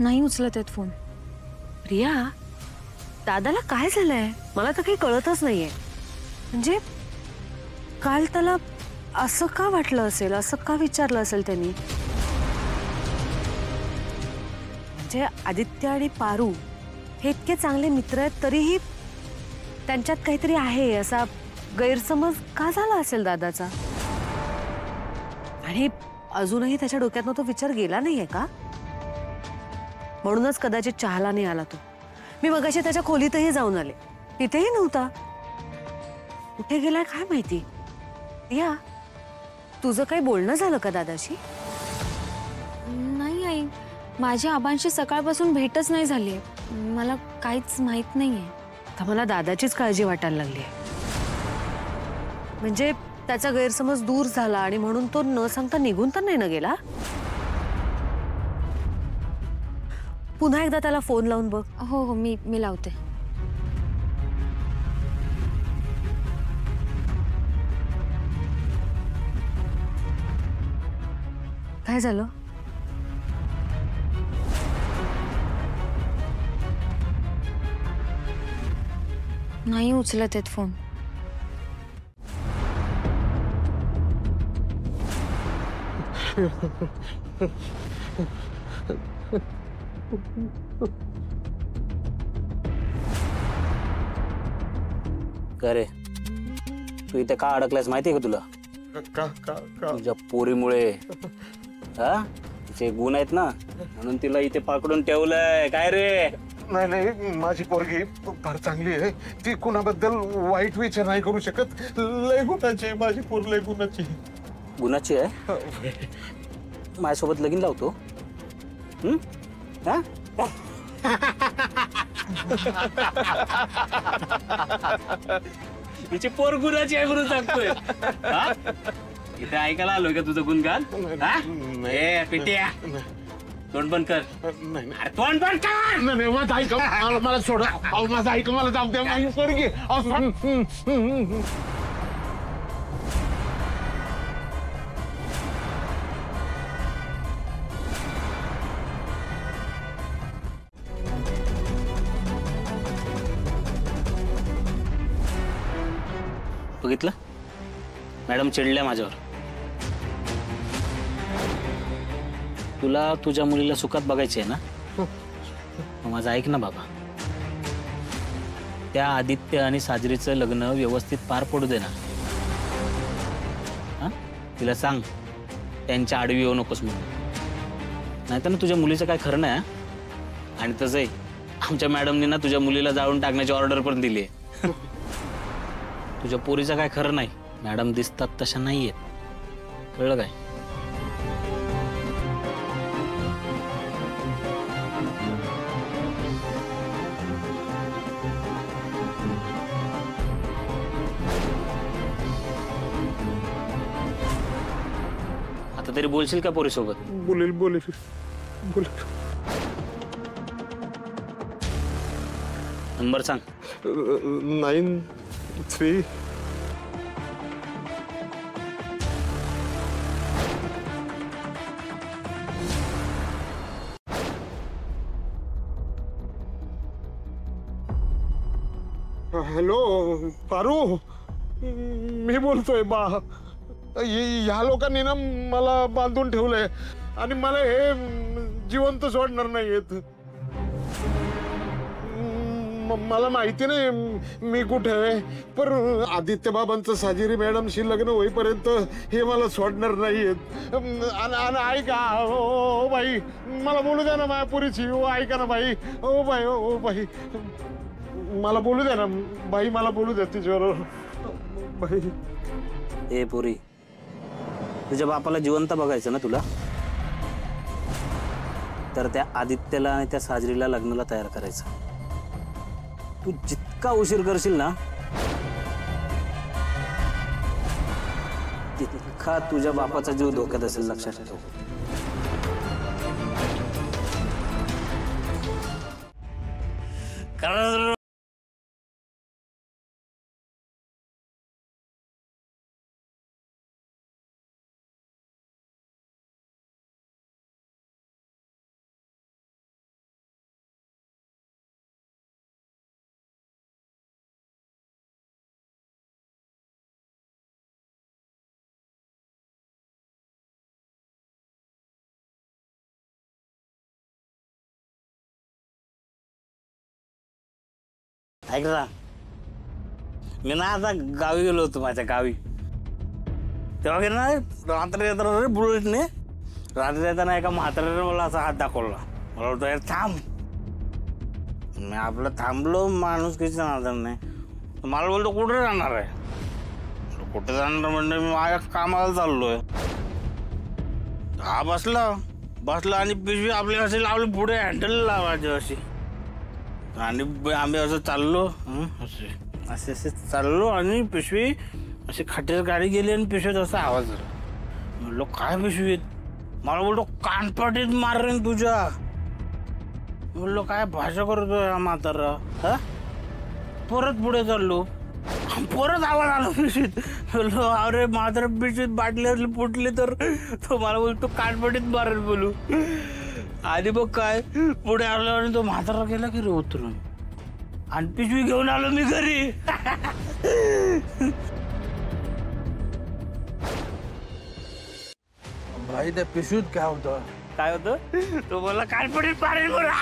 नाही उचलत आहेत फोन. प्रिया, दादाला काय झालंय? मला तर काही कळतच नाहीये. म्हणजे काल त्याला असं का वाटलं असेल, असं का विचारलं असेल त्यांनी? म्हणजे आदित्य आणि पारू हे इतके चांगले मित्र आहेत, तरीही त्यांच्यात काहीतरी आहे असा गैरसमज का झाला असेल दादाचा? आणि अजूनही त्याच्या डोक्यातनं तो विचार गेला नाहीये का? म्हणूनच कदाचित चहाला नाही आला तो. मी मगाशी त्याच्या खोलीतही जाऊन आले, तिथेही नव्हता. कुठे गेलाय काय माहिती. या तुझं काही बोलणं झालं का दादाशी? नाही आई, माझ्या आबांशी सकाळपासून भेटच नाही झाली. मला काहीच माहित नाहीये. तर मला दादाचीच काळजी वाटायला लागली. म्हणजे त्याचा गैरसमज दूर झाला आणि म्हणून तो न सांगता निघून तर नाही ना गेला? पुन्हा एकदा त्याला फोन लावून बघ. हो हो, मी लावते. काय झालं? नाही उचलत आहेत फोन. का रे, तू इथे का अडकलायस माहितीये का तुला? का का का तुझ्या पोरीमुळे. हा, तिचे गुण आहेत ना, म्हणून तिला इथे पकडून ठेवलंय. काय रे? नाही नाही, माझी पोरगी फार चांगली आहे. ती कुणाबद्दल वाईट विचार नाही करू शकत. लय गुणाची आहे माझी पोर, लय गुणाची. गुणाची आहे? माझ्यासोबत लगीन लावतो? हा? तिची पोर गुणाची आहे म्हणून सांगतोय. इथे ऐकायला आलोय का तुझं गुणगान? ए पिट्या, तोंड बंद कर. अरे तोंड बंद कर. नाही माझं ऐका, मला सोडा. अहो माझं ऐका, मला जाऊ द्या. माझी पोरगी बघितलं, मॅडम चिडल्या माझ्यावर. तुला तुझ्या मुलीला सुखात बघायची आहे ना? मग माझं ऐक ना बाबा. त्या आदित्य आणि साजरीचं लग्न व्यवस्थित पार पडू दे ना. हा, तिला सांग त्यांच्या आडवी येऊ नकोस म्हणून. नाहीतर ना तुझ्या मुलीचं काय खरं नाही. आणि तसंही आमच्या मॅडमनी ना तुझ्या मुलीला जाळून टाकण्याची ऑर्डर पण दिली आहे. तुझ्या पोरीचं काय खरं नाही. मॅडम दिसतात तशा नाहीयेत, कळलं काय? आता तरी बोलशील का पोरीसोबत? बोलेल बोलेल बोलेल. नंबर सांग. 93. हॅलो पारू, मी बोलतोय बा. ह्या लोकांनी ना मला बांधून ठेवलंय आणि मला हे जिवंत सोडणार नाहीयेत. मला माहिती नाही मी कुठे आहे, पण आदित्य बाबांचं साजिरी मॅडमशी लग्न होईपर्यंत हे मला सोडणार नाहीयेत. आणि ऐका ओ बाई, मला बोलू द्या ना माझ्या पुरीची. ओ ऐका ना बाई. ओ बाई, ओ बाई, मला बोलू द्या ना बाई, मला बोलू द्या तिच्याबरोबर बाई. ए पोरी, तुझ्या बापाला जिवंत बघायचं ना तुला, तर त्या आदित्यला आणि त्या साजरीला लग्नाला तयार करायचं. तू जितका उशीर करशील ना, तितका तुझ्या बापाचा जीव धोक्यात असेल, लक्षात ठेव. ऐक ना, मी ना आता गावी गेलो होतो, माझ्या गावी. तेव्हा गेलो ना, रात्री येताना रे बुलेटने, रात्री येताना एका म्हाताऱ्याने मला असा हात दाखवला. मला बोलतो यार थांब. मी आपलं थांबलो माणुसकीच्या नादाने. मला बोलतो कुठे जाणार आहे? कुठे जाणार म्हणजे मी माझ्या कामाला चाललोय. हा बसला आणि पिशवी आपली अशी लावली पुढे, हँडल लावायची अशी. आणि आम्ही असं चाललो, असे असे चाललो आणि पिशवी अशी खाटीवर गाडी गेली आणि पिशवीत असा आवाज झाला. म्हणलो काय पिशवीत? मला बोलतो कानपाटीत मारेन तुझ्या. बोललो काय भाषा करतोय हा म्हातारा. हा परत पुढे चाललो, परत आवाज आला पिशवीत. बोललो अरे म्हातारा पिशवीत बाटली फुटली तर तो मला बोलतो कानपाटीत मारेन बोलू. आणि मग काय पुढे आलो आणि तो म्हातारा गेला की रे उतरून, आणि पिशवी घेऊन आलो मी घरी. भाई त्या पिशवीत काय होतं? काय होतं? तो मला कानपडीत मारेल बोला.